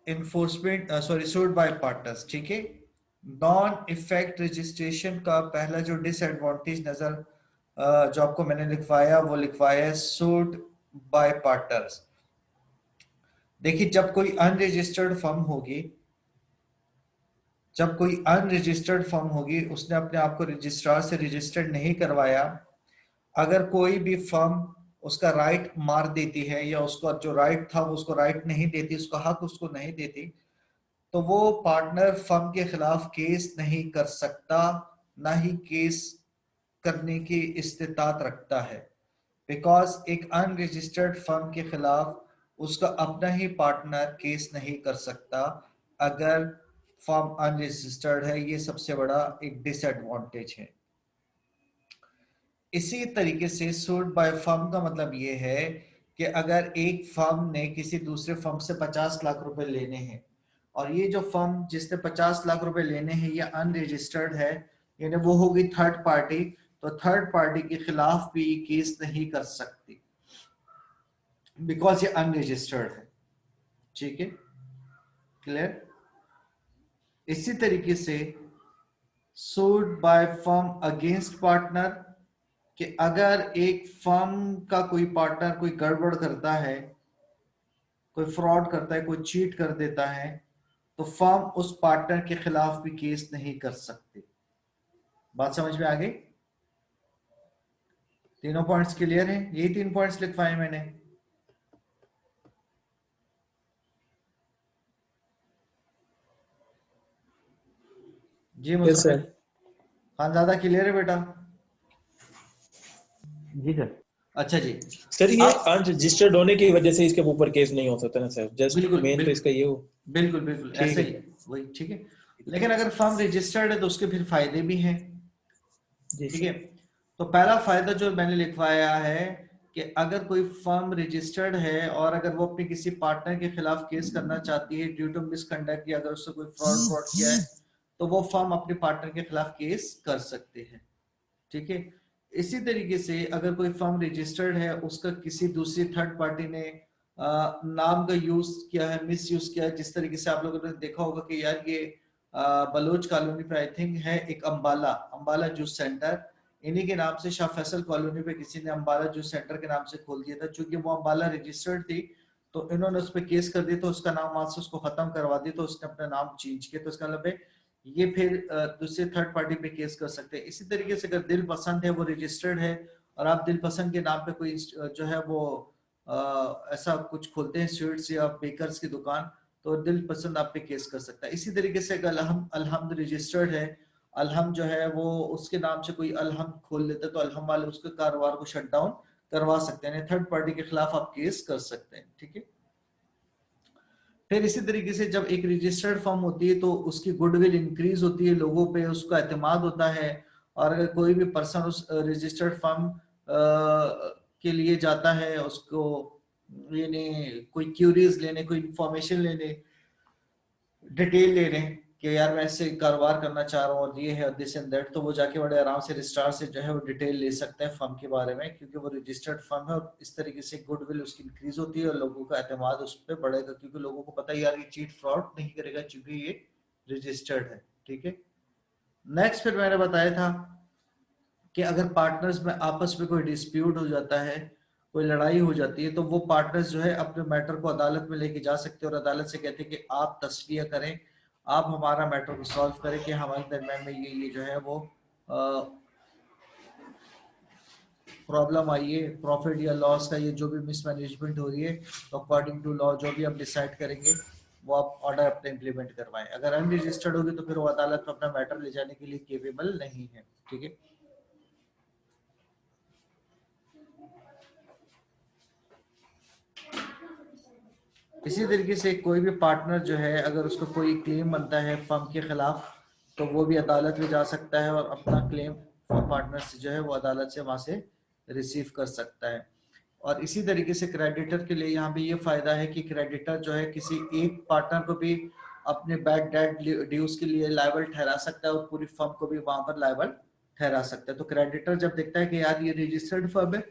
Enforcement सूड bye partners, ठीक है। Non effect registration का पहला जो डिसएडवांटेज नजर जो आपको मैंने लिखवाया वो लिखवाया है सूड बाय पार्टनर्स। देखिए जब कोई अनरजिस्टर्ड फर्म होगी, जब कोई अनरजिस्टर्ड फर्म होगी, उसने अपने आप को रजिस्ट्रार से रजिस्टर्ड नहीं करवाया, अगर कोई भी फर्म उसका राइट मार देती है या उसका जो राइट था वो उसको राइट नहीं देती, उसका हक उसको नहीं देती, तो वो पार्टनर फर्म के खिलाफ केस नहीं कर सकता, ना ही केस करने की इस्तिताअत रखता है। बिकॉज एक अनरजिस्टर्ड फर्म के खिलाफ उसका अपना ही पार्टनर केस नहीं कर सकता अगर फर्म अनरजिस्टर्ड है। ये सबसे बड़ा एक डिसएडवांटेज है। इसी तरीके से सूट बाय फर्म का मतलब ये है कि अगर एक फर्म ने किसी दूसरे फर्म से 50 लाख रुपए लेने हैं और ये जो फर्म जिसने 50 लाख रुपए लेने हैं ये अनरजिस्टर्ड है, यानी वो होगी थर्ड पार्टी, तो थर्ड पार्टी के खिलाफ भी केस नहीं कर सकती बिकॉज ये अनरजिस्टर्ड है। ठीक है, क्लियर। इसी तरीके से suit by firm against partner, कि अगर एक फर्म का कोई पार्टनर कोई गड़बड़ करता है, कोई फ्रॉड करता है, कोई चीट कर देता है, तो फर्म उस पार्टनर के खिलाफ भी केस नहीं कर सकती। बात समझ में आ गई? तीनों पॉइंट्स क्लियर हैं? यही 3 पॉइंट्स लिखवाए मैंने। जी मुस्तफा खान ज्यादा क्लियर है बेटा? जी सर। अच्छा जी सर, ये अनरजिस्टर्ड होने की वजह से इसके ऊपर केस नहीं हो सकता ना सर? जस्ट बिल्कुल मेन तो इसका ये हो। बिल्कुल बिल्कुल ऐसा ही वही, ठीक है। लेकिन अगर फर्म रजिस्टर्ड है तो उसके फिर फायदे भी हैं, ठीक है। तो पहला फायदा जो मैंने लिखवाया है कि अगर कोई फर्म रजिस्टर्ड है और अगर वो अपने किसी पार्टनर के खिलाफ केस करना चाहती है ड्यू टू मिसकंडक्ट या अगर उससे कोई फ्रॉड किया है, तो वो फर्म अपने पार्टनर के खिलाफ केस कर सकते हैं, ठीक है। इसी तरीके से अगर कोई फर्म रजिस्टर्ड है, उसका किसी दूसरी थर्ड पार्टी ने नाम का यूज किया है, मिस यूज किया है, जिस तरीके से आप लोगों ने देखा होगा कि यार ये बलोच कॉलोनी पे आई थिंक है एक अंबाला जूस सेंटर, इन्हीं के नाम से शाह फैसल कॉलोनी पे किसी ने अंबाला जूस सेंटर के नाम से खोल दिया था। चूंकि वो अंबाला रजिस्टर्ड थी तो इन्होंने उस पर केस कर दिया, तो उसका नाम वहां से उसको खत्म करवा दिया, तो उसने अपना नाम चेंज किया, तो इसका मतलब है ये फिर दूसरे थर्ड पार्टी पे केस कर सकते हैं। इसी तरीके से अगर दिल पसंद है, वो रजिस्टर्ड है और आप दिल पसंद के नाम पे कोई जो है वो ऐसा कुछ खोलते हैं स्वीट्स या बेकर्स की दुकान, तो दिल पसंद आप पे केस कर सकता है। इसी तरीके से अगर अलहम्द रजिस्टर्ड है, अलहम जो है वो उसके नाम से कोई अलहम खोल लेता है, तो अलहम वाले उसके कारोबार को शट डाउन करवा सकते हैं, थर्ड पार्टी के खिलाफ आप केस कर सकते हैं, ठीक है। फिर इसी तरीके से जब एक रजिस्टर्ड फर्म होती है तो उसकी गुडविल इंक्रीज होती है, लोगों पे उसका एतमाद होता है, और अगर कोई भी पर्सन उस रजिस्टर्ड फर्म के लिए जाता है, उसको लेने कोई क्यूरीज लेने, कोई इंफॉर्मेशन लेने, डिटेल लेने कि यार मैं ऐसे कारोबार करना चाह रहा हूँ और ये है दिस एंड दैट, तो वो जाके बड़े आराम से रजिस्ट्रार से जो है वो डिटेल ले सकते हैं फर्म के बारे में, क्योंकि वो रजिस्टर्ड फर्म है और इस तरीके से गुडविल उसकी इंक्रीज होती है और लोगों का एतमाद उस पर बढ़ेगा, क्योंकि लोगों को पता है यार ये चीट फ्रॉड नहीं करेगा क्योंकि ये रजिस्टर्ड है, ठीक है। नेक्स्ट फिर मैंने बताया था कि अगर पार्टनर्स में आपस में कोई डिस्प्यूट हो जाता है, कोई लड़ाई हो जाती है, तो वो पार्टनर्स जो है अपने मैटर को अदालत में लेके जा सकते हैं और अदालत से कहते हैं कि आप तस्वीर करें, आप हमारा मैटर को सॉल्व करें कि हमारे दरम्यान में ये जो है वो प्रॉब्लम आई है, प्रॉफिट या लॉस का, ये जो भी मिसमैनेजमेंट हो रही है, तो अकॉर्डिंग टू लॉ जो भी आप डिसाइड करेंगे वो आप ऑर्डर अपने इम्प्लीमेंट करवाएं। अगर अनरजिस्टर्ड होगी तो फिर वो अदालत में अपना मैटर ले जाने के लिए केपेबल नहीं है, ठीक है। इसी तरीके से कोई भी पार्टनर जो है अगर उसको कोई क्लेम बनता है फर्म के खिलाफ, तो वो भी अदालत में जा सकता है और अपना क्लेम पार्टनर से जो है वो अदालत से वहां से रिसीव कर सकता है। और इसी तरीके से क्रेडिटर के लिए यहाँ पे ये फायदा है कि क्रेडिटर जो है किसी एक पार्टनर को भी अपने बैड डेट ड्यूज के लिए लायबल ठहरा सकता है और पूरी फर्म को भी वहां पर लायबल ठहरा सकता है। तो क्रेडिटर जब देखता है कि यार ये रजिस्टर्ड फर्म है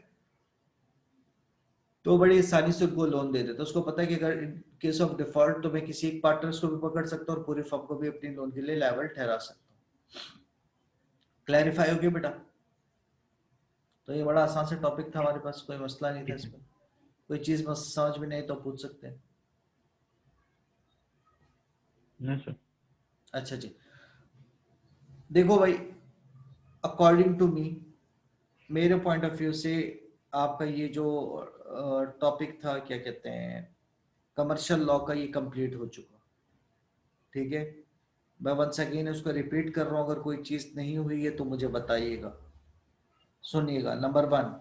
तो बड़ी आसानी से उनको लोन दे देते। उसको पता है कि अगर इन केस ऑफ डिफॉल्ट तो मैं किसी एक पार्टनर्स को भी पकड़ सकता हूँ और पूरी फर्म को भी अपनी लोन के लिए लायबल ठहरा सकता हूँ। क्लैरिफाई हो गया बेटा? तो ये बड़ा आसान से टॉपिक था, हमारे पास कोई मसला नहीं था इसमें। कोई चीज समझ में नहीं तो पूछ सकते हैं। नहीं सर। अच्छा जी, देखो भाई, अकॉर्डिंग टू मी, मेरे पॉइंट ऑफ व्यू से आपका ये जो टॉपिक था, क्या कहते हैं, कमर्शियल लॉ का, ये कंप्लीट हो चुका। ठीक है, मैं वंस अगेन उसको रिपीट कर रहा हूँ, अगर कोई चीज नहीं हुई है तो मुझे बताइएगा। सुनिएगा, नंबर 1,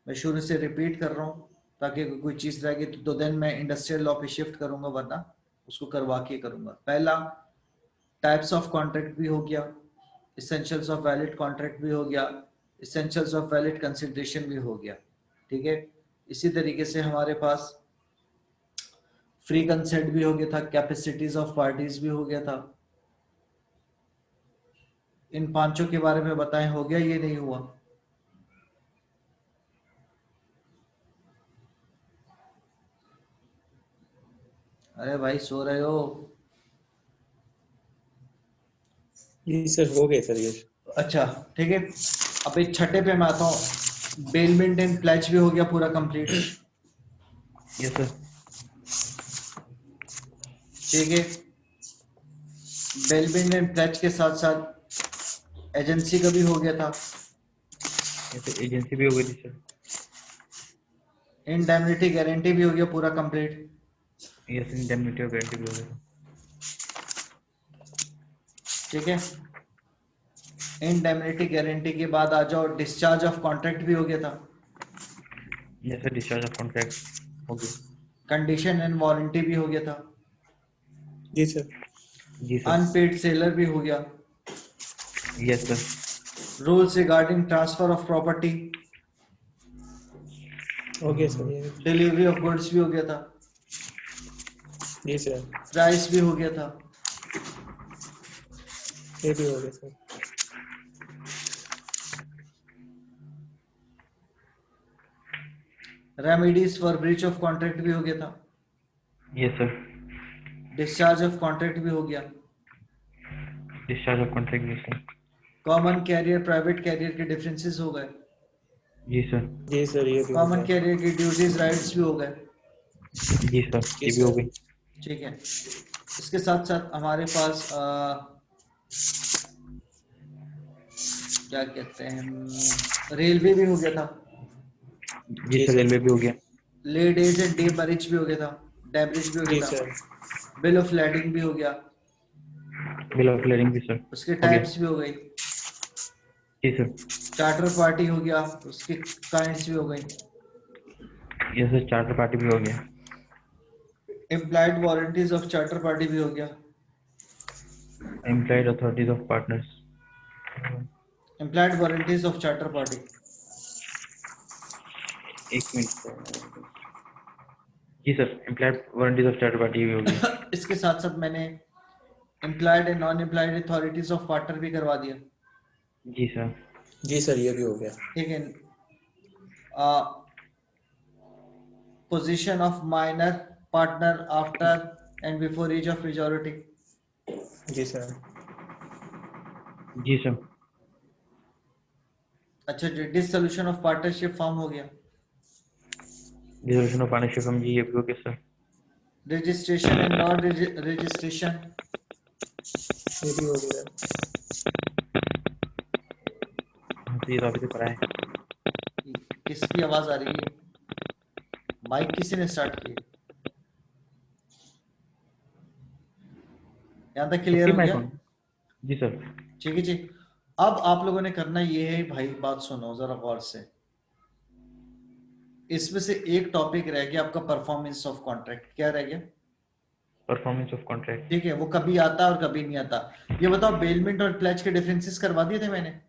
मैं शुरू से रिपीट कर रहा हूँ ताकि अगर कोई चीज रहेगी तो देन मैं इंडस्ट्रियल लॉ पे शिफ्ट करूंगा, वरना उसको करवा के करूंगा। पहला, टाइप्स ऑफ कॉन्ट्रैक्ट भी हो गया, इसेंशियल्स ऑफ वैलिड कॉन्ट्रैक्ट भी हो गया, इसेंशियल्स ऑफ वैलिड कंसिडरेशन भी हो गया। ठीक है, इसी तरीके से हमारे पास फ्री कंसेंट भी हो गया था, कैपेसिटीज ऑफ पार्टीज भी हो गया था। इन पांचों के बारे में बताएं, हो गया ये नहीं हुआ? अरे भाई सो रहे हो? जी सर, हो गए सर ये। अच्छा ठीक है, अब इस छठे पे मैं आता हूँ। बेलमेंट एंड प्लेज भी हो गया पूरा कंप्लीट। Yes sir. ठीक है, बेलमेंट एंड प्लेज के साथ साथ एजेंसी का भी हो गया था। यस एजेंसी भी हो गई थी सर। इंडेमनिटी गारंटी भी हो गया पूरा कंप्लीट। यस इंडेमनिटी और गारंटी भी हो गई। ठीक है, इंडेमनिटी गारंटी के बाद आ जाओ, डिस्चार्ज ऑफ कॉन्ट्रैक्ट भी हो गया था। Yes sir discharge of contract हो गई। कंडीशन एंड वारंटी भी हो गया था। जी सर। जी सर। अनपेड सेलर भी हो गया। Yes sir. Rules regarding transfer of property, हो गया सर ये। डिलीवरी ऑफ गुड्स भी हो गया था। जी सर, प्राइस भी हो गया था। ये भी हो गया sir. Remedies for breach of contract भी हो गया था। Yes sir. Discharge of contract भी हो गया। डिस्चार्ज ऑफ कॉन्ट्रैक्ट भी sir. Common carrier private carrier के डिफरेंसेस हो गए। जी सर। जी सर, ये भी हो कॉमन गया। कैरियर की ड्यूटीज राइट्स भी हो गए। जी सर ये भी हो गई। ठीक है, इसके साथ साथ हमारे पास क्या कहते हैं, रेलवे भी हो गया था। जी सर रेलवे भी हो गया। ले डेज एंड डे मैरिज भी हो गया था। डैमरेज भी हो जी गया सर। था। बिल ऑफ लैडिंग भी हो गया। बिल ऑफ क्लियरिंग भी सर उसके हो गया। टाइप्स भी हो गई। जी सर। चार्टर पार्टी हो गया, उसके काइंड्स भी हो गई। यस सर चार्टर पार्टी भी हो गया। Implied warranties of charter party भी हो गया। Employed authorities of partners. Implied warranties of charter party. एक मिनट। जी sir employed warranties of charter party भी हो गई। इसके साथ साथ मैंने implied and non implied authorities of partner भी करवा दिया। जी सर। जी सर, ये भी हो गया। ठीक है, position of minor partner after and before age of majority. जी सर। जी सर। अच्छा, डिसोल्यूशन ऑफ पार्टनरशिप फॉर्म हो गया। डिसोल्यूशन ऑफ पार्टनरशिप हम जी ये भी हो गया sir. Registration and non registration. ये भी हो गया। तो ये तो अभी तक पढ़ा है। किसकी आवाज आ रही है? माइक किसी ने स्टार्ट किया? यहाँ तक क्लियर हो गया? जी सर। ठीक है जी, अब आप लोगों ने करना ये है भाई, बात सुनो जरा गौर से। इसमें से एक टॉपिक रह गया आपका, परफॉर्मेंस ऑफ कॉन्ट्रैक्ट। क्या रह गया? Performance of contract. ठीक है, वो कभी आता और कभी नहीं आता। ये बताओ, बेलमेंट और प्लेज के डिफरेंसेस करवा दिए थे मैंने?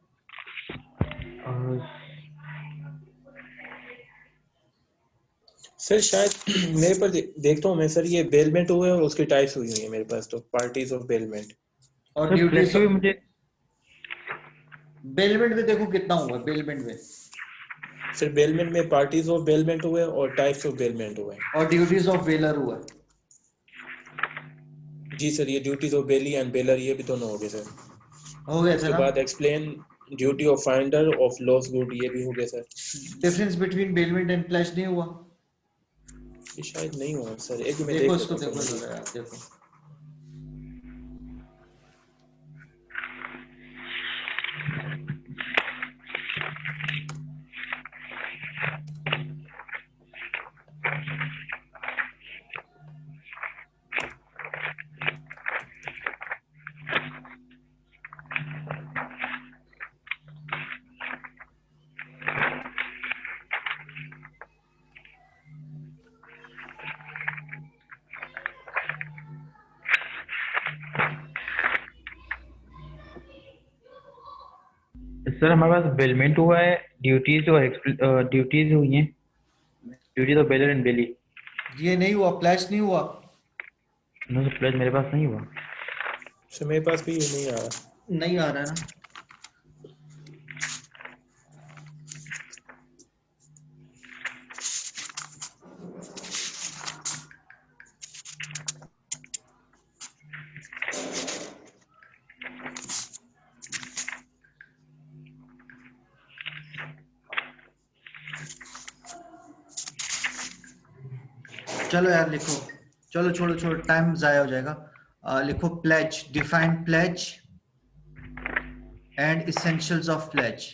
सर शायद मेरे पर देखता हूँ मैं सर, ये बेलमेंट हुए और उसकी टाइप्स हुई है मेरे पास, तो पार्टीज ऑफ बेलमेंट और सर ड्यूटीज। भी मुझे बेलमेंट में देखो कितना हुआ बेलमेंट में। सर बेलमेंट में पार्टीज ऑफ बेलमेंट हुए और टाइप्स ऑफ बेलमेंट हुए। और ड्यूटीज ऑफ बेलर हुआ। जी सर, ये duties of belly and baler ये भी दोनों हो गए सर। हो गए थे उसके ना। बाद explain duty of finder of lost good ये भी हो गया sir. Difference between bailment and pledge नहीं हुआ। ये शायद नहीं हुआ सर, एक मिनट देखो देख इसको, लेता हूँ देखो सर। जरा यार, देखो। सर हमारे पास बेलमेंट हुआ है, ड्यूटीज और ड्यूटीज हुई हैं, ड्यूटीज ऑफ बेलर एंड बेली। ये नहीं हुआ, प्लेज नहीं हुआ। नो सर, प्लेज मेरे पास नहीं हुआ। सर मेरे पास भी ये नहीं आ रहा। नहीं आ रहा है ना। चलो यार लिखो, चलो छोड़ो छोड़ो, टाइम जाया हो जाएगा। लिखो pledge, define pledge and essentials of pledge।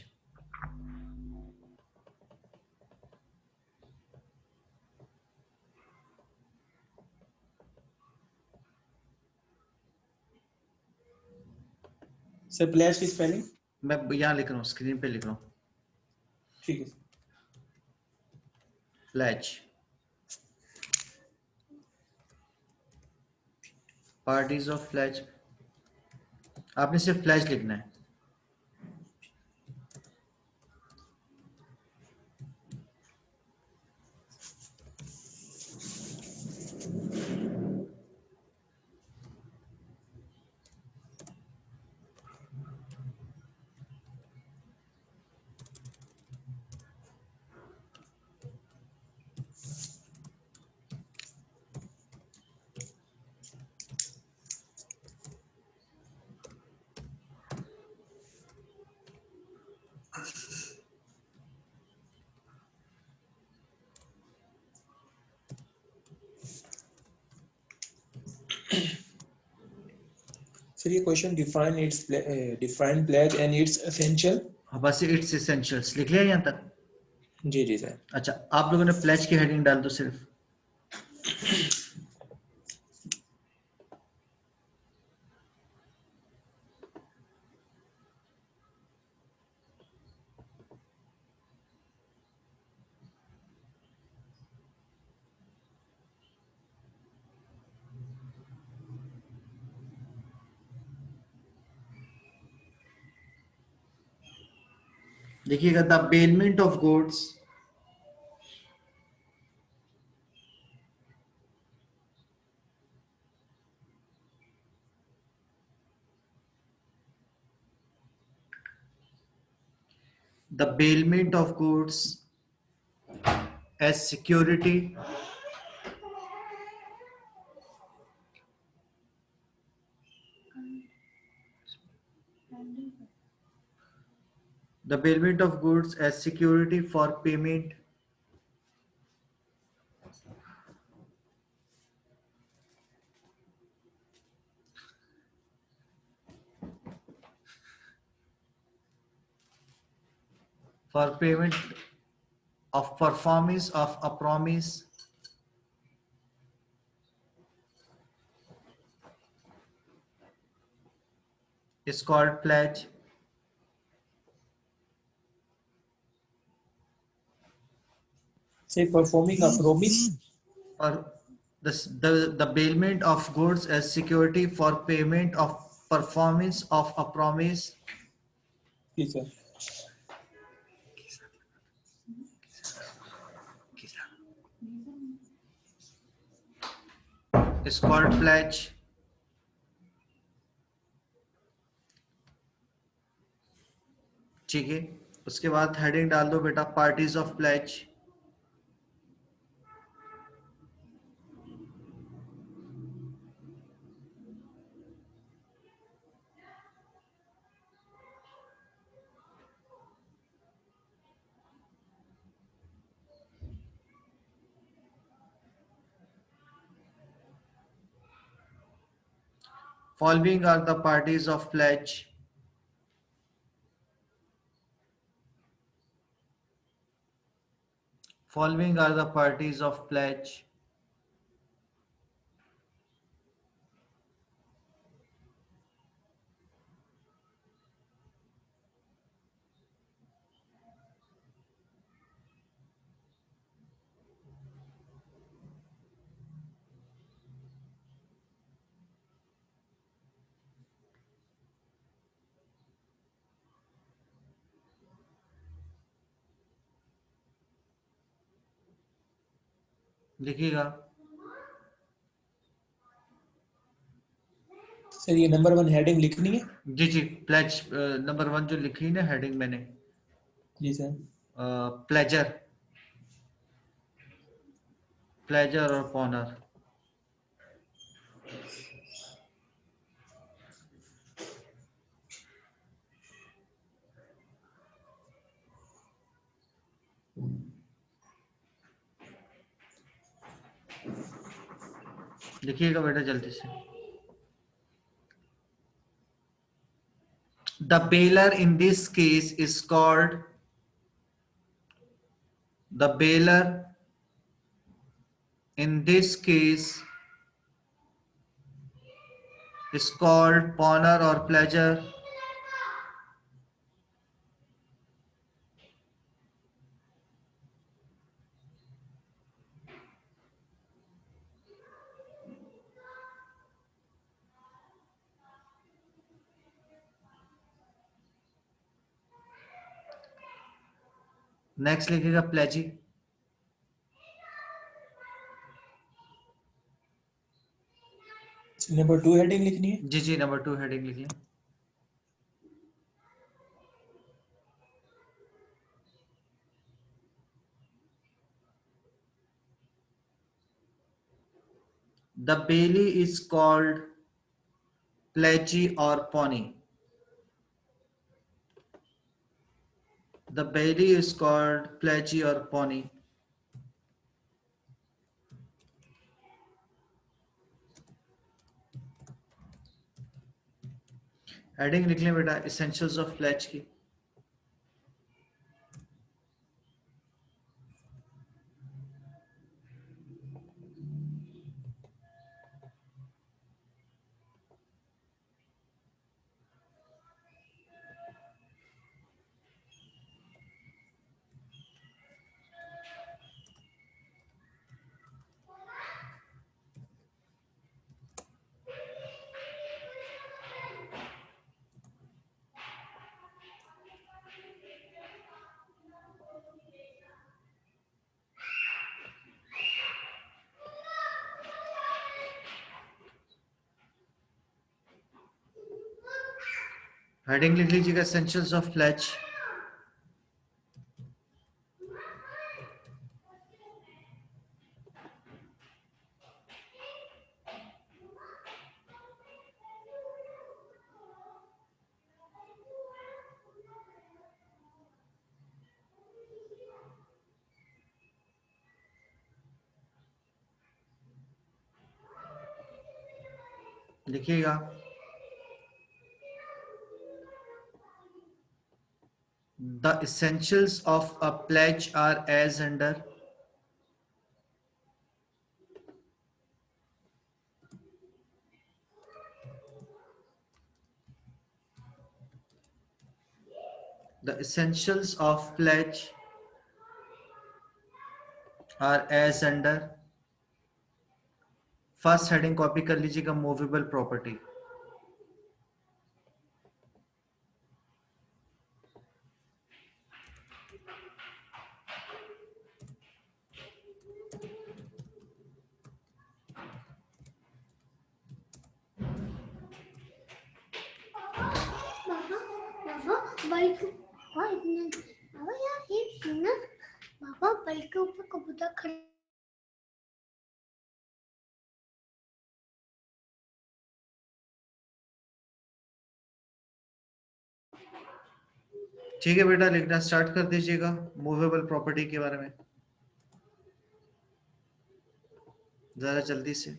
Sir pledge की स्पेलिंग? मैं यहाँ लिख रहा हूँ, स्क्रीन पे लिख रहा हूँ। ठीक है। प्लेज, पार्टीज ऑफ प्लेज, आपने सिर्फ प्लेज लिखना है। सर ये question define pledge and it's essential. हाँ बस इट्स essentials लिख लिया यहाँ तक। जी जी सर। अच्छा, आप लोगों ने प्लेज की हेडिंग डाल दो सिर्फ। देखिएगा, the bailment of goods the bailment of goods as security the bailment of goods as security for payment of performance of a promise is called pledge। Say performing a promise। or the bailment of goods as security for payment of performance of a promise जी sir. is called pledge। ठीक है, उसके बाद heading डाल दो बेटा parties of pledge. Following are the parties of pledge. Following are the parties of pledge. लिखिएगा। Sir ये नंबर 1 हेडिंग लिखनी है? जी जी, प्लेज नंबर 1 जो लिखी ना हेडिंग मैंने, जी सर। प्लेजर, प्लेजर और पॉनर। लिखिएगा बेटा जल्दी से। The bailer in this case is called, the bailer in this case is called pawner or pledger. Next लिखिएगा प्लेजी। नंबर 2 हेडिंग लिखनी है? जी जी, नंबर 2 हेडिंग लिखिए। The bailee is called pledgy or pony. The bailee is called pledgy or pony. Heading लिख लें बेटा essentials of pledge की। Heading लिख लीजिएगा एसेंशियल्स ऑफ प्लेज। लिखिएगा। The essentials of a pledge are as under. The essentials of pledge are as under. First heading copy कर लीजिएगा movable property. Mama, why ना पापा बल के ऊपर कबूतर खड़े ठीक है बेटा, लिखना स्टार्ट कर दीजिएगा मूवेबल प्रॉपर्टी के बारे में जरा जल्दी से।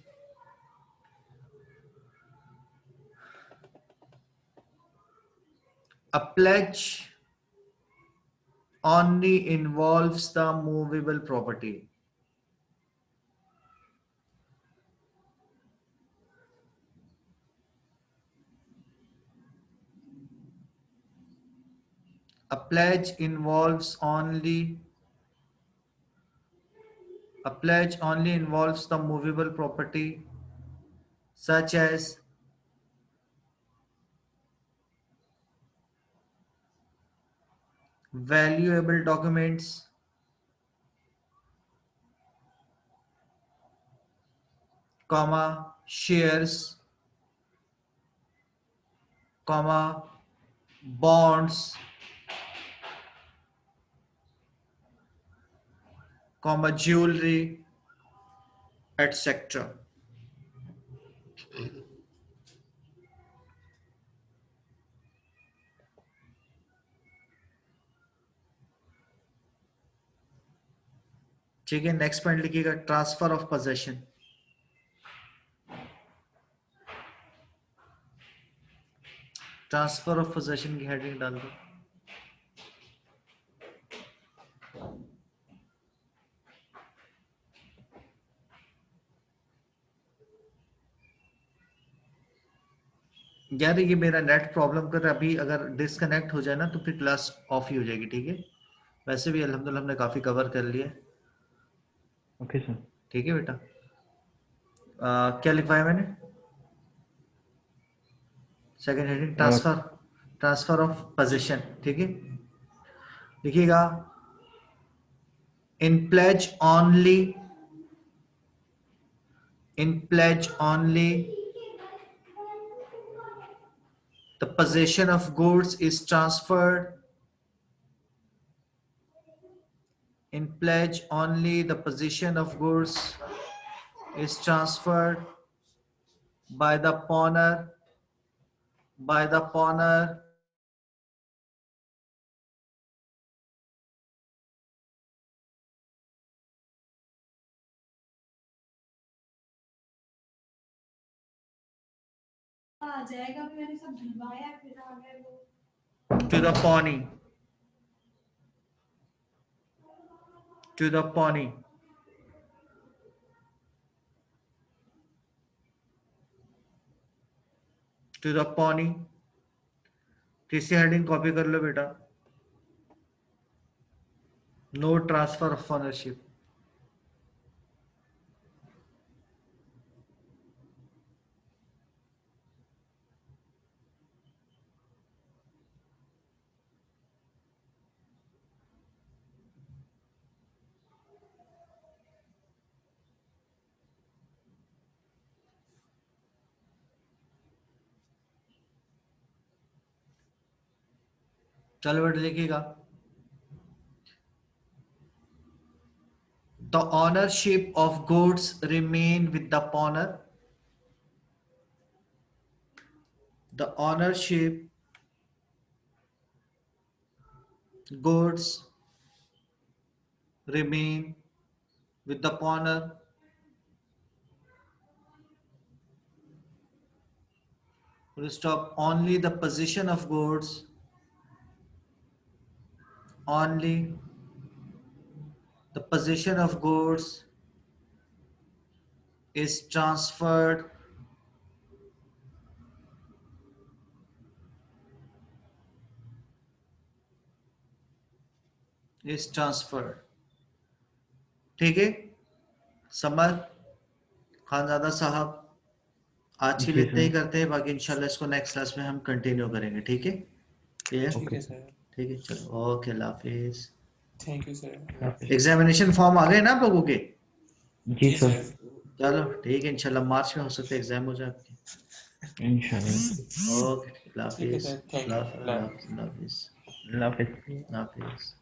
A pledge only involves the movable property. A pledge only involves the movable property such as valuable documents, comma, shares, comma, bonds, comma, jewelry, etc. ठीक है, नेक्स्ट पॉइंट लिखिएगा transfer of possession. Transfer of possession की heading डाल दो। यार ये मेरा net problem कर रहा है, अभी अगर डिस्कनेक्ट हो जाए ना तो फिर क्लास ऑफ ही हो जाएगी। ठीक है, वैसे भी अल्हम्दुलिल्लाह हमने काफी कवर कर लिया। Okay sir. ठीक है बेटा, क्या लिखवाया मैंने? Second heading transfer of position. ठीक है, लिखिएगा in pledge only the possession of goods is transferred. In pledge only the possession of goods is transferred by the pawner आ जाएगा, मैंने सब धुलवाया फिर आ गए वो। to the pawnee to the pawnee। तीसरी हेडिंग कॉपी कर लो बेटा, नो ट्रांसफर ऑफ ओनरशिप। चलो बेटा लिखिएगा the ownership of goods remain with the pawner. The ownership goods remain with the pawner. Full stop. Only the possession of goods, only the possession of goods is transferred ठीक है। Summer Khanzada साहब, आज के लिए इतना ही करते हैं, बाकी इंशाल्लाह इसको नेक्स्ट क्लास में हम कंटिन्यू करेंगे। ठीक है, ठीक है सर। ठीक है, चलो ओके, अल्लाह हाफिज। Thank you sir. Examination form आ गए ना आप लोगों के? जी सर। चलो ठीक है, इंशाल्लाह मार्च में हो सकता है एग्जाम हो जाए आपके। इंशाल्लाह। ओके, अल्लाह हाफिज। ठीक है sir, thank you. Allah Hafiz. Hafiz.